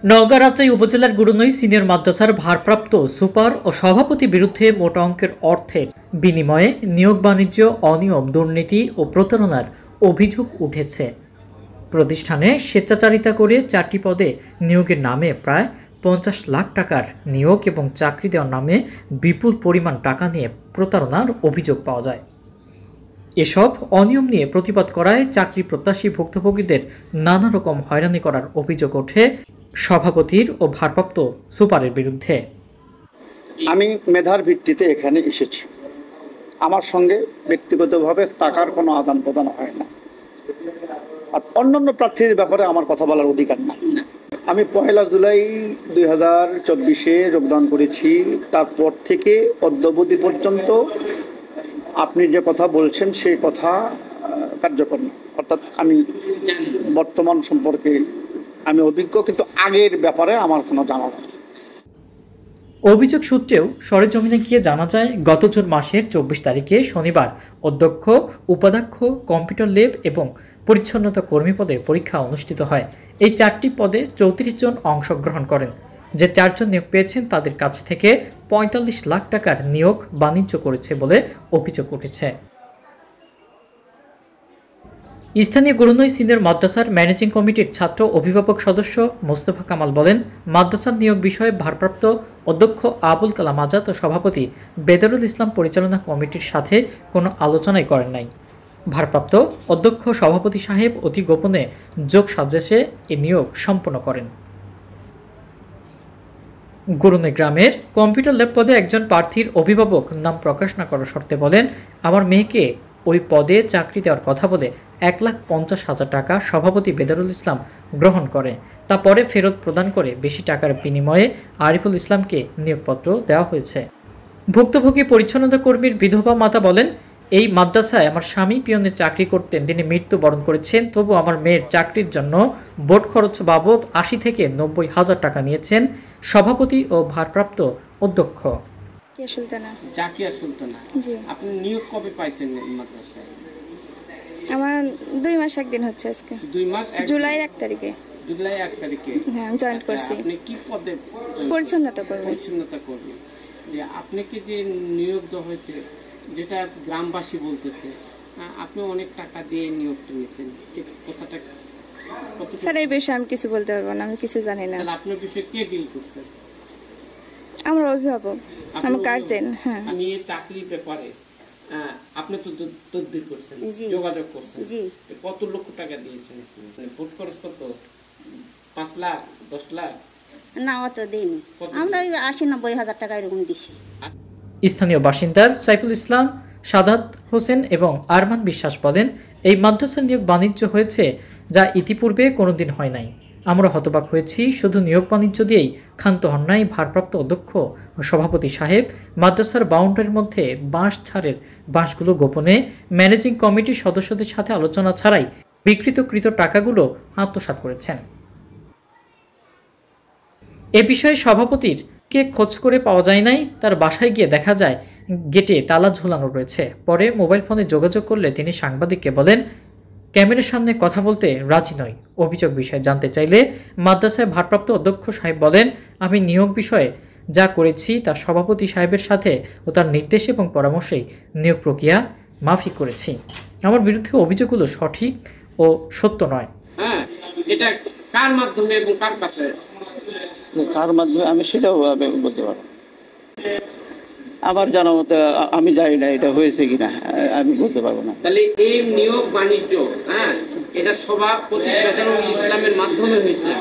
নওগাঁ রাজশাহী উপজেলার গুরুনই সিনিয়র মাদ্রাসার ভারপ্রাপ্ত সুপার ও সভাপতি বিরুদ্ধে মোটা অঙ্কের অর্থের বিনিময়ে নিয়োগ বাণিজ্য, অনিয়ম, দুর্নীতি ও প্রতারণার অভিযোগ উঠেছে। প্রতিষ্ঠানে স্বেচ্ছাচারিতা করে 4টি পদে নিয়োগের নামে প্রায় 50 লাখ টাকার নিয়োগ এবং চাকরি দেওয়ার নামে বিপুল পরিমাণ টাকা নিয়ে প্রতারণার অভিযোগ পাওয়া যায়। এসব অনিয়ম নিয়ে প্রতিবাদ করায় চাকরি প্রত্যাশী ভুক্তভোগীদের নানা রকম হয়রানি করার অভিযোগ ওঠে সভাপতির ও ভারপ্রাপ্ত সুপারের বিরুদ্ধে। আমি মেধার ভিত্তিতে এখানে এসেছি, আমার সঙ্গে ব্যক্তিগতভাবে টাকার কোনো আদান প্রদান হয় না, আর অন্যান্য প্রার্থীদের ব্যাপারে আমার কথা বলার অধিকার নাই। আমি 1 জুলাই 2024 যোগদান করেছি, তারপর থেকে অদ্যাবধি পর্যন্ত আপনি যে কথা বলছেন সেই কথা কার্যকর না। অর্থাৎ আমি বর্তমান সম্পর্কে আমি অভিজ্ঞ, কিন্তু আগের ব্যাপারে আমার কোনো জানা নেই। অভিযোগ সূত্রেও সরেজমিনে গিয়ে জানা যায়, গত জুন মাসের 24 তারিখে শনিবার অধ্যক্ষ, উপাধ্যক্ষ, কম্পিউটার ল্যাব এবং পরিচ্ছন্নতা কর্মী পদে পরীক্ষা অনুষ্ঠিত হয়। এই 4টি পদে 34 জন অংশগ্রহণ করেন। যে 4 জন নিয়োগ পেয়েছেন তাদের কাছ থেকে 45 লাখ টাকার নিয়োগ বাণিজ্য করেছে বলে অভিযোগ উঠেছে। স্থানীয় গুরুনই সিনিয়র মাদ্রাসার ম্যানেজিং কমিটির ছাত্র অভিভাবক সদস্য মোস্তফা কামাল বলেন, মাদ্রাসার নিয়োগ বিষয়ে ভারপ্রাপ্ত অধ্যক্ষ আবুল কালাম আজাদ ও সভাপতি বেদরুল ইসলাম পরিচালনা কমিটির সাথে কোনো আলোচনাই করেন নাই। ভারপ্রাপ্ত অধ্যক্ষ সভাপতি সাহেব অতি গোপনে যোগ সাজেশে এ নিয়োগ সম্পন্ন করেন। গুরুনই গ্রামের কম্পিউটার ল্যাব পদে একজন প্রার্থীর অভিভাবক নাম প্রকাশ না করার শর্তে বলেন, আমার মেয়েকে ওই পদে চাকরি দেওয়ার কথা বলে 1,50,000 টাকা সভাপতি বেদরুল ইসলাম গ্রহণ করে, তা পরে ফেরত প্রদান করে বেশি টাকার বিনিময়ে আরিফুল ইসলামকে নিয়োগপত্র দেওয়া হয়েছে। ভুক্তভোগী পরিচ্ছন্নতা কর্মীর বিধবা মাতা বলেন, এই মাদ্রাসায় আমার স্বামী পিয়নের চাকরি করতেন, তিনি মৃত্যুবরণ করেছেন, তবু আমার মেয়ের চাকরির জন্য বোর্ড খরচ বাবদ 80 থেকে 90,000 টাকা নিয়েছেন সভাপতি ও ভারপ্রাপ্ত অধ্যক্ষ। জাকিয়া সুলতানা, আপনি নিয়োগ কবে পাইছেন মাদ্রাসায়? আমার 2 মাস 1 দিন হচ্ছে আজকে। 2 মাস, জুলাইয়ের 1 তারিখে। জুলাই 1 তারিখে? হ্যাঁ, আমি জয়েন করছি। আপনি কি পদে? পরিচ্ছন্নতা কর্মী। পরিচ্ছন্নতা কর্মী। যে আপনাকে যে নিয়োগ দেওয়া হয়েছে, যেটা গ্রামবাসী বলতেছে আপনি অনেক টাকা দিয়ে নিয়োগ নিয়েছেন, কথাটা স্যার এই বিষয়ে আমি কিছু বলতে পারবো না, আমি কিছু জানি না। তাহলে আপনার বিষয়ে কে ডিল করছে? আমার অভিভাবক, আমার গার্জেন। হ্যাঁ, আমি এই চাকরির ব্যাপারে আপনি তো তদবির করছেন, যোগাযোগ করছেন, কত লক্ষ টাকা দিয়েছেন? ভোট খরচ কত? 5 লাখ, 10 লাখ? না, অত দিইনি, আমরা ওই 80-90 হাজার টাকা এরকম দিছি। স্থানীয় বাসিন্দার সাইফুল ইসলাম, সাদাত হোসেন এবং আরমান বিশ্বাস বলেন, এই মাদ্রাসার নিয়োগ বাণিজ্য হয়েছে যা ইতিপূর্বে কোনোদিন হয় নাই। আমরা হতবাক হয়েছি, শুধু নিয়োগ বাণিজ্য দিয়েই ক্ষান্ত হন নাই ভারপ্রাপ্ত অধ্যক্ষ ও সভাপতি সাহেব। মাদ্রাসার বাউন্ডারির মধ্যে বাঁশ ছাড়ের বাঁশগুলো গোপনে ম্যানেজিং কমিটির সদস্যদের সাথে আলোচনা ছাড়াই বিকৃতকৃত টাকাগুলো আত্মসাৎ করেছেন। এ বিষয়ে সভাপতির কে খোঁজ করে পাওয়া যায় নাই। তার বাসায় গিয়ে দেখা যায় গেটে তালা ঝোলানো রয়েছে। পরে মোবাইল ফোনে যোগাযোগ করলে তিনি সাংবাদিককে বলেন, ক্যামেরার সামনে কথা বলতে রাজি নয়। অভিযোগ বিষয়ে জানতে চাইলে মাদ্রাসায় ভারপ্রাপ্ত অধ্যক্ষ সাহেব বলেন, আমি নিয়োগ বিষয়ে যা করেছি তা সভাপতি সাহেবের সাথে ও তার নির্দেশ এবং পরামর্শেই নিয়োগ প্রক্রিয়া মাফিক করেছি। আমার বিরুদ্ধে অভিযোগগুলো সঠিক ও সত্য নয়। হ্যাঁ, এটা কার মাধ্যমে এবং কার কাছে? কার মাধ্যমে আমি সেটাও বলতে পারবো। আমার জানা মতে আমি জানি না এটা হয়েছে কিনা, আমি বলতে পারবো না। তাহলে এই নিয়োগ বাণিজ্য, হ্যাঁ, এটা সভাপতি বেদরুল ইসলামের মাধ্যমে হয়েছে।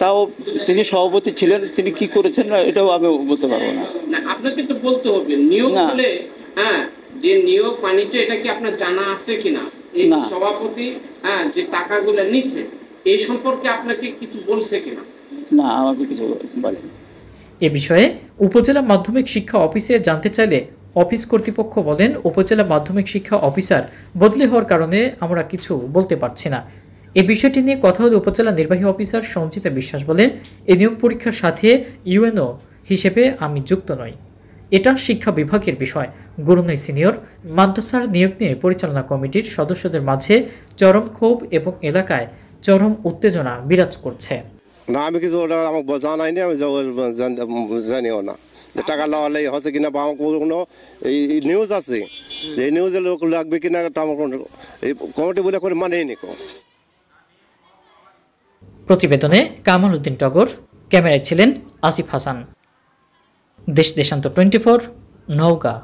তাও তিনি সভাপতি ছিলেন, তিনি কি করেছেন না এটাও আমি বলতে পারবো না। না, আপনাকে তো বলতে হবে নিয়োগ হলে, হ্যাঁ, যে নিয়োগ বাণিজ্য এটা কি আপনার জানা আছে কিনা? এই সভাপতি, হ্যাঁ, যে টাকাগুলো নিছে এই সম্পর্কে আপনাকে কিছু বলছে কিনা? না, আমাকে কিছু বলেনি। এ বিষয়ে উপজেলা মাধ্যমিক শিক্ষা অফিসে জানতে চাইলে অফিস কর্তৃপক্ষ বলেন, উপজেলা মাধ্যমিক শিক্ষা অফিসার বদলি হওয়ার কারণে আমরা কিছু বলতে পারছি না। এই বিষয়টি নিয়ে কথা হলে উপজেলা নির্বাহী অফিসার সঞ্চিতা বিশ্বাস বলেন, এই নিয়োগ পরীক্ষার সাথে ইউএনও হিসেবে আমি যুক্ত নই। এটা শিক্ষা বিভাগের বিষয়। গুরুনই সিনিয়র মাদ্রাসার নিয়োগ নিয়ে পরিচালনা কমিটির সদস্যদের মাঝে চরম ক্ষোভ এবং এলাকায় চরম উত্তেজনা বিরাজ করছে। না, আমি কিছু ওটা আমাকে জানাইনি, আমি জানিও না যে টাকা লাগালে হচ্ছে কিনা, বা আমার কোনো এই নিউজ আছে, এই নিউজে লোক লাগবে কিনা, তা আমার এই কমিটি বলে করে মানেই নি। প্রতিবেদনে কামাল উদ্দিন টগর, ক্যামেরায় ছিলেন আসিফ হাসান। দেশ দেশান্তর 24, নওগাঁ।